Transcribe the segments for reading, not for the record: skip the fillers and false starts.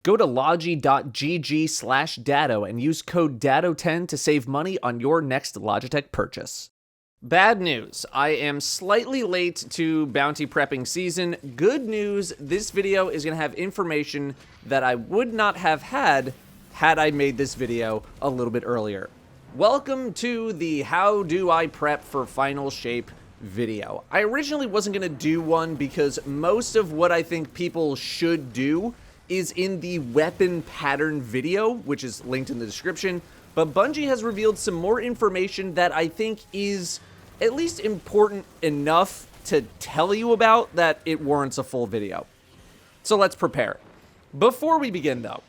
Go to logi.gg/Datto and use code Datto10 to save money on your next Logitech purchase. Bad news, I am slightly late to bounty prepping season. Good news, this video is going to have information that I would not have had I made this video a little bit earlier. Welcome to the How Do I Prep for Final Shape video. I originally wasn't going to do one because most of what I think people should do is in the weapon pattern video, which is linked in the description, but Bungie has revealed some more information that I think is at least important enough to tell you about that it warrants a full video. So let's prepare. Before we begin though,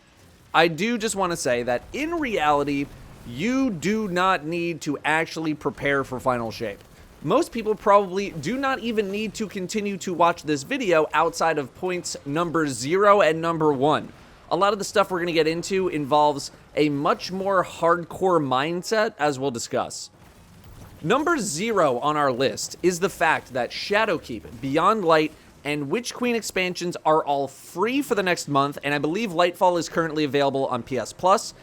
I do just want to say that in reality, you do not need to actually prepare for Final Shape. Most people probably do not even need to continue to watch this video outside of points number 0 and number 1. A lot of the stuff we're going to get into involves a much more hardcore mindset, as we'll discuss. Number 0 on our list is the fact that Shadowkeep, Beyond Light, and Witch Queen expansions are all free for the next month, and I believe Lightfall is currently available on PS Plus.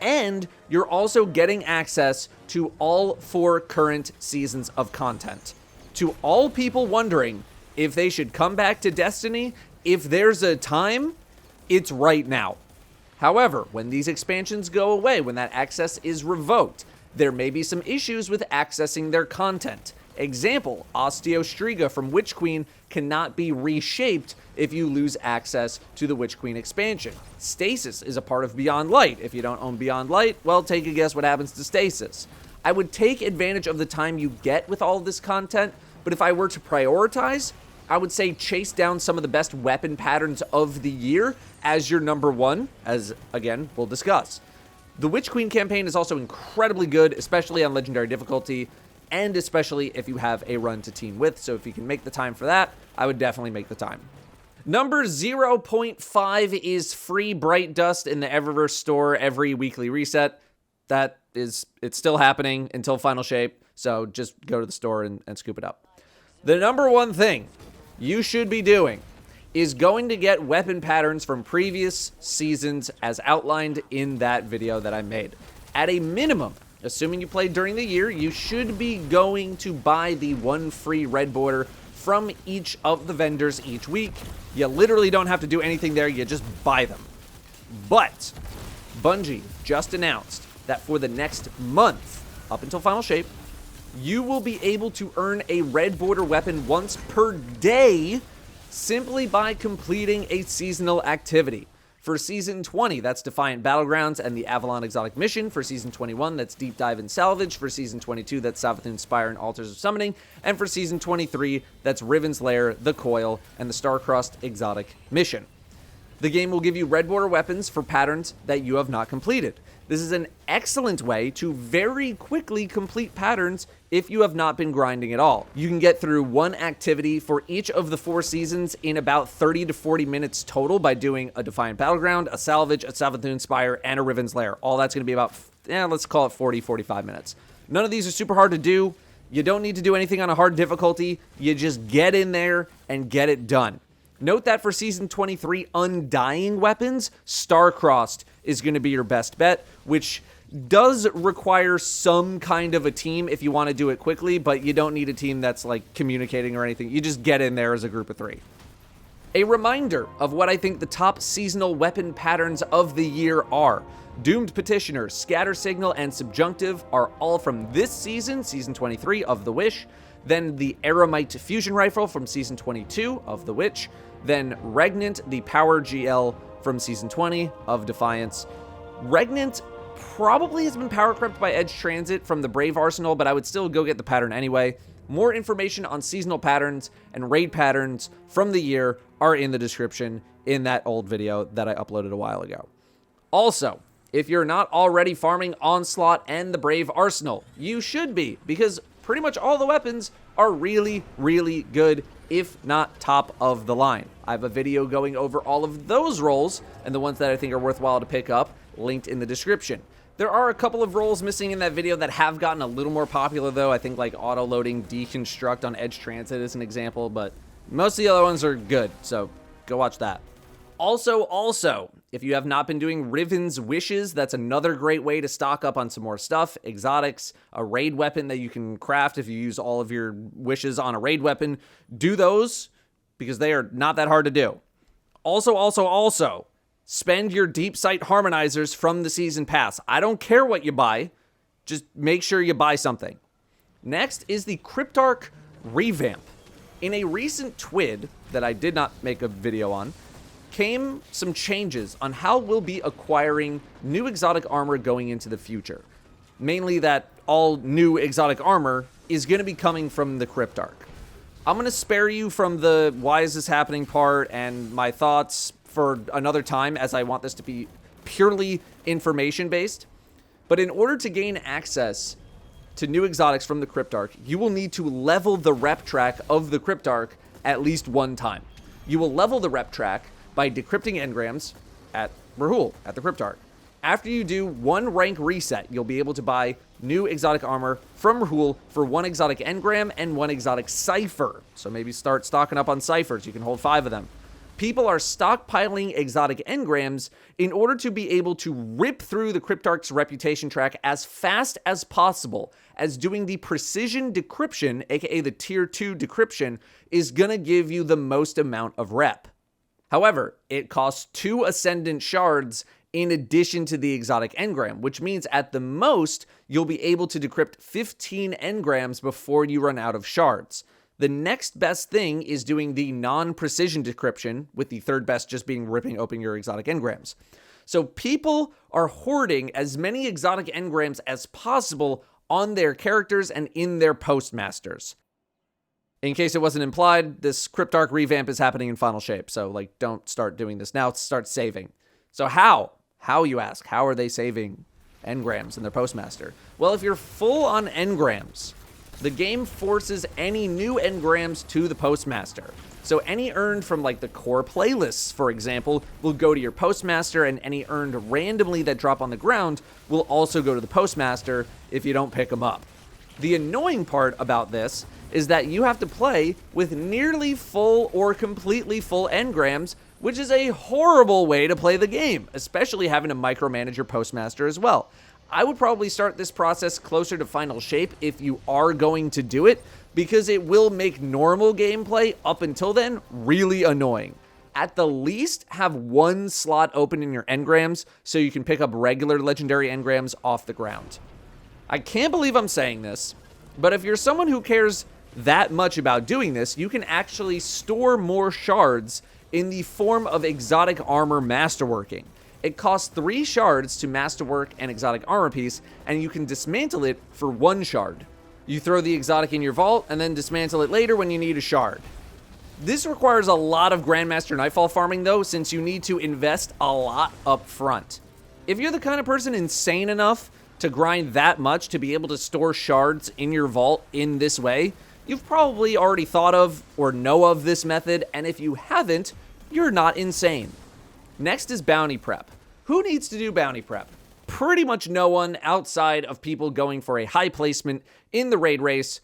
And you're also getting access to all 4 current seasons of content. To all people wondering if they should come back to Destiny, if there's a time, it's right now. However, when these expansions go away, when that access is revoked, there may be some issues with accessing their content. Example, Osteostriga from Witch Queen cannot be reshaped if you lose access to the Witch Queen expansion. Stasis is a part of Beyond Light. If you don't own Beyond Light, well, take a guess what happens to Stasis. I would take advantage of the time you get with all of this content, but if I were to prioritize, I would say chase down some of the best weapon patterns of the year as your number 1, as, again, we'll discuss. The Witch Queen campaign is also incredibly good, especially on Legendary difficulty, and especially if you have a run to team with, so if you can make the time for that, I would definitely make the time. Number 0.5 is free Bright Dust in the Eververse store every weekly reset. It's still happening until Final Shape, so just go to the store and scoop it up. The number 1 thing you should be doing is going to get weapon patterns from previous seasons as outlined in that video that I made. At a minimum, assuming you played during the year, you should be going to buy the 1 free red border from each of the vendors each week. You literally don't have to do anything there, you just buy them. But Bungie just announced that for the next month, up until Final Shape, you will be able to earn a red border weapon once per day simply by completing a seasonal activity. For Season 20, that's Defiant Battlegrounds and the Avalon Exotic Mission. For Season 21, that's Deep Dive and Salvage. For Season 22, that's Savathûn Spire and Altars of Summoning. And for Season 23, that's Riven's Lair, The Coil, and the Star-Crossed Exotic Mission. The game will give you red border weapons for patterns that you have not completed. This is an excellent way to very quickly complete patterns if you have not been grinding at all. You can get through 1 activity for each of the 4 seasons in about 30 to 40 minutes total by doing a Defiant Battleground, a Salvage, a Savathûn Spire, and a Riven's Lair. All that's going to be about, let's call it 40, 45 minutes. None of these are super hard to do. You don't need to do anything on a hard difficulty. You just get in there and get it done. Note that for Season 23 Undying weapons, Star-Crossed is going to be your best bet, which does require some kind of a team if you want to do it quickly, but you don't need a team that's like communicating or anything. You just get in there as a group of 3. A reminder of what I think the top seasonal weapon patterns of the year are. Doomed Petitioner, Scatter Signal, and Subjunctive are all from this season, Season 23 of The Wish. Then the Aramite Fusion Rifle from Season 22 of The Witch. Then Regnant, the Power GL from Season 20 of Defiance. Regnant probably has been power crept by Edge Transit from the Brave Arsenal, but I would still go get the pattern anyway. More information on seasonal patterns and raid patterns from the year are in the description in that old video that I uploaded a while ago. Also, if you're not already farming Onslaught and the Brave Arsenal, you should be, because pretty much all the weapons are really, really good, if not top of the line. I have a video going over all of those roles and the ones that I think are worthwhile to pick up, linked in the description. There are a couple of roles missing in that video that have gotten a little more popular though. I think like auto-loading Deconstruct on Edge Transit is an example, but most of the other ones are good, so go watch that. Also, if you have not been doing Riven's Wishes, that's another great way to stock up on some more stuff. Exotics, a raid weapon that you can craft if you use all of your wishes on a raid weapon. Do those because they are not that hard to do. Also, spend your deep sight harmonizers from the season pass. I don't care what you buy, just make sure you buy something. Next is the Crypt AR revamp. In a recent TWID that I did not make a video on, came some changes on how we'll be acquiring new exotic armor going into the future. Mainly that all new exotic armor is going to be coming from the Crypt AR. I'm going to spare you from the why is this happening part and my thoughts for another time, as I want this to be purely information based. But in order to gain access to new exotics from the Crypt AR, you will need to level the rep track of the Crypt AR at least one time. You will level the rep track by decrypting engrams at Rahul, at the Crypt AR. After you do one rank reset, you'll be able to buy new exotic armor from Rahul for one exotic engram and one exotic cipher. So maybe start stocking up on ciphers. You can hold 5 of them. People are stockpiling exotic engrams in order to be able to rip through the Crypt AR's reputation track as fast as possible, as doing the precision decryption, aka the tier 2 decryption, is gonna give you the most amount of rep. However, it costs 2 Ascendant Shards in addition to the exotic engram, which means at the most, you'll be able to decrypt 15 engrams before you run out of shards. The next best thing is doing the non-precision decryption, with the third best just being ripping open your exotic engrams. So people are hoarding as many exotic engrams as possible on their characters and in their postmasters. In case it wasn't implied, this Crypt AR revamp is happening in final shape, so don't start doing this now, start saving. So how? How, you ask? How are they saving engrams in their postmaster? Well, if you're full on engrams, the game forces any new engrams to the postmaster. So any earned from the core playlists, for example, will go to your postmaster, and any earned randomly that drop on the ground will also go to the postmaster if you don't pick them up. The annoying part about this is that you have to play with nearly full or completely full engrams, which is a horrible way to play the game, especially having to micromanage your postmaster as well. I would probably start this process closer to final shape if you are going to do it, because it will make normal gameplay up until then really annoying. At the least, have one slot open in your engrams so you can pick up regular legendary engrams off the ground. I can't believe I'm saying this, but if you're someone who cares that much about doing this, you can actually store more shards in the form of exotic armor masterworking. It costs 3 shards to masterwork an exotic armor piece, and you can dismantle it for 1 shard. You throw the exotic in your vault, and then dismantle it later when you need a shard. This requires a lot of Grandmaster Nightfall farming though, since you need to invest a lot up front. If you're the kind of person insane enough to grind that much to be able to store shards in your vault in this way, you've probably already thought of or know of this method, and if you haven't, you're not insane. Next is bounty prep. Who needs to do bounty prep? Pretty much no one outside of people going for a high placement in the raid race,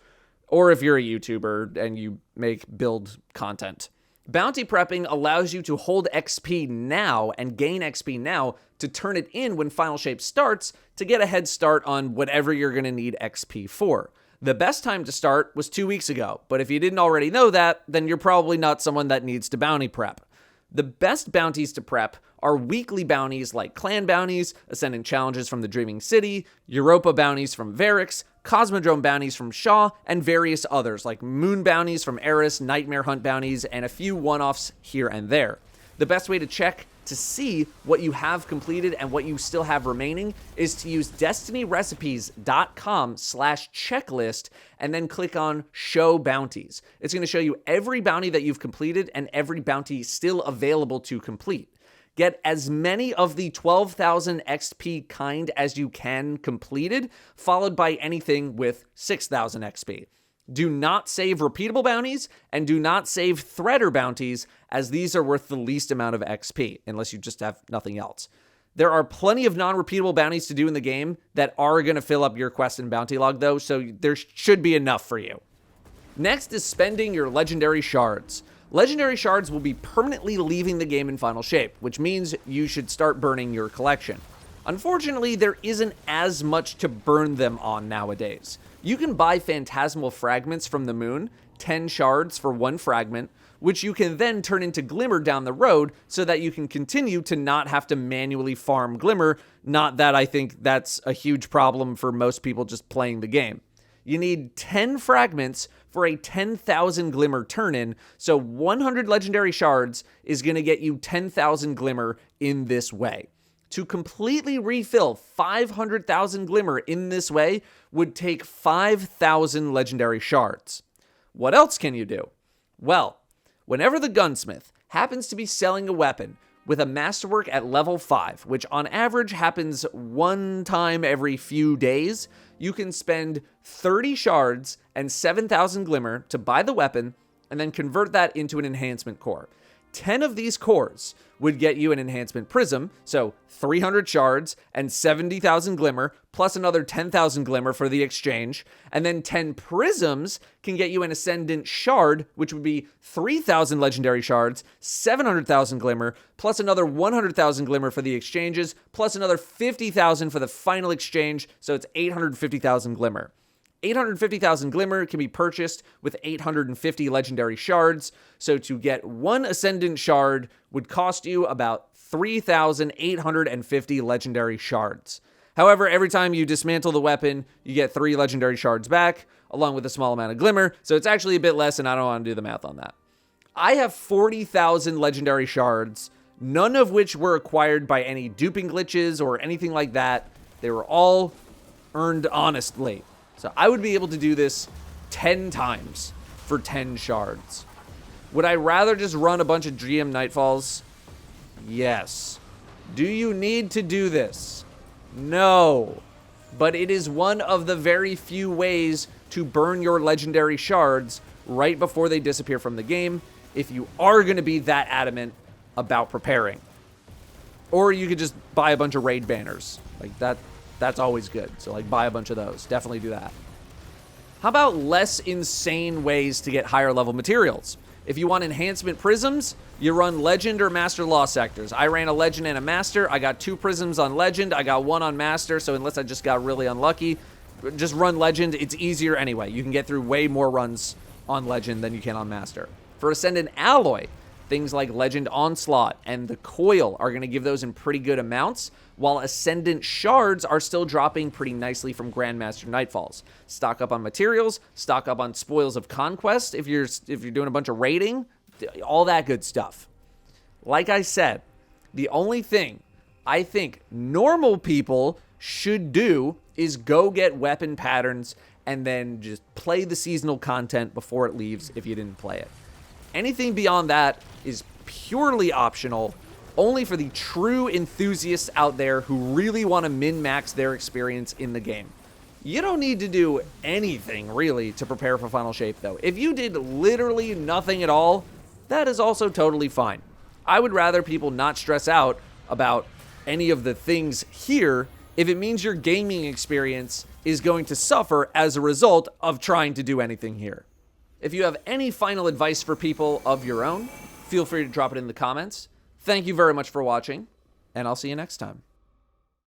or if you're a YouTuber and you make build content. Bounty prepping allows you to hold XP now and gain XP now to turn it in when final shape starts to get a head start on whatever you're going to need XP for. The best time to start was 2 weeks ago, but if you didn't already know that, then you're probably not someone that needs to bounty prep. The best bounties to prep are weekly bounties like clan bounties, ascendant challenges from the Dreaming City, Europa bounties from Varix, Cosmodrome bounties from Shaw, and various others like moon bounties from Eris, Nightmare Hunt bounties, and a few one-offs here and there. The best way to check to see what you have completed and what you still have remaining is to use destinyrecipes.com/checklist and then click on show bounties. It's going to show you every bounty that you've completed and every bounty still available to complete. Get as many of the 12,000 XP kind as you can completed, followed by anything with 6,000 XP. Do not save repeatable bounties, and do not save threader bounties, as these are worth the least amount of XP, unless you just have nothing else. There are plenty of non-repeatable bounties to do in the game that are going to fill up your quest and bounty log, though, so there should be enough for you. Next is spending your legendary shards. Legendary Shards will be permanently leaving the game in final shape, which means you should start burning your collection. Unfortunately, there isn't as much to burn them on nowadays. You can buy phantasmal fragments from the moon, 10 shards for 1 fragment, which you can then turn into Glimmer down the road so that you can continue to not have to manually farm Glimmer. Not that I think that's a huge problem for most people just playing the game. You need 10 fragments for a 10,000 Glimmer turn-in, so 100 Legendary Shards is going to get you 10,000 Glimmer in this way. To completely refill 500,000 Glimmer in this way would take 5,000 Legendary Shards. What else can you do? Well, whenever the gunsmith happens to be selling a weapon with a masterwork at level 5, which on average happens 1 time every few days, you can spend 30 shards and 7,000 Glimmer to buy the weapon and then convert that into an enhancement core. 10 of these cores would get you an enhancement prism, so 300 shards and 70,000 Glimmer, plus another 10,000 Glimmer for the exchange, and then 10 prisms can get you an ascendant shard, which would be 3,000 legendary shards, 700,000 Glimmer, plus another 100,000 Glimmer for the exchanges, plus another 50,000 for the final exchange, so it's 850,000 Glimmer. 850,000 Glimmer can be purchased with 850 legendary shards, so to get 1 ascendant shard would cost you about 3,850 legendary shards. However, every time you dismantle the weapon, you get 3 legendary shards back, along with a small amount of Glimmer, so it's actually a bit less, and I don't want to do the math on that. I have 40,000 legendary shards, none of which were acquired by any duping glitches or anything like that. They were all earned honestly. So I would be able to do this 10 times for 10 shards. Would I rather just run a bunch of GM Nightfalls? Yes. Do you need to do this? No. But it is one of the very few ways to burn your legendary shards right before they disappear from the game if you are going to be that adamant about preparing. Or you could just buy a bunch of raid banners. Like that's always good. So like buy a bunch of those. Definitely do that. How about less insane ways to get higher level materials? If you want enhancement prisms, you run Legend or Master Law sectors. I ran a Legend and a Master. I got 2 prisms on Legend. I got 1 on Master. So unless I just got really unlucky, just run Legend. It's easier anyway. You can get through way more runs on Legend than you can on Master. For Ascendant Alloy, things like Legend Onslaught and the Coil are going to give those in pretty good amounts, while Ascendant Shards are still dropping pretty nicely from Grandmaster Nightfalls. Stock up on materials, stock up on Spoils of Conquest if you're doing a bunch of raiding, all that good stuff. Like I said, the only thing I think normal people should do is go get weapon patterns and then just play the seasonal content before it leaves if you didn't play it. Anything beyond that is purely optional, only for the true enthusiasts out there who really want to min-max their experience in the game. You don't need to do anything, really, to prepare for Final Shape, though. If you did literally nothing at all, that is also totally fine. I would rather people not stress out about any of the things here if it means your gaming experience is going to suffer as a result of trying to do anything here. If you have any final advice for people of your own, feel free to drop it in the comments. Thank you very much for watching, and I'll see you next time.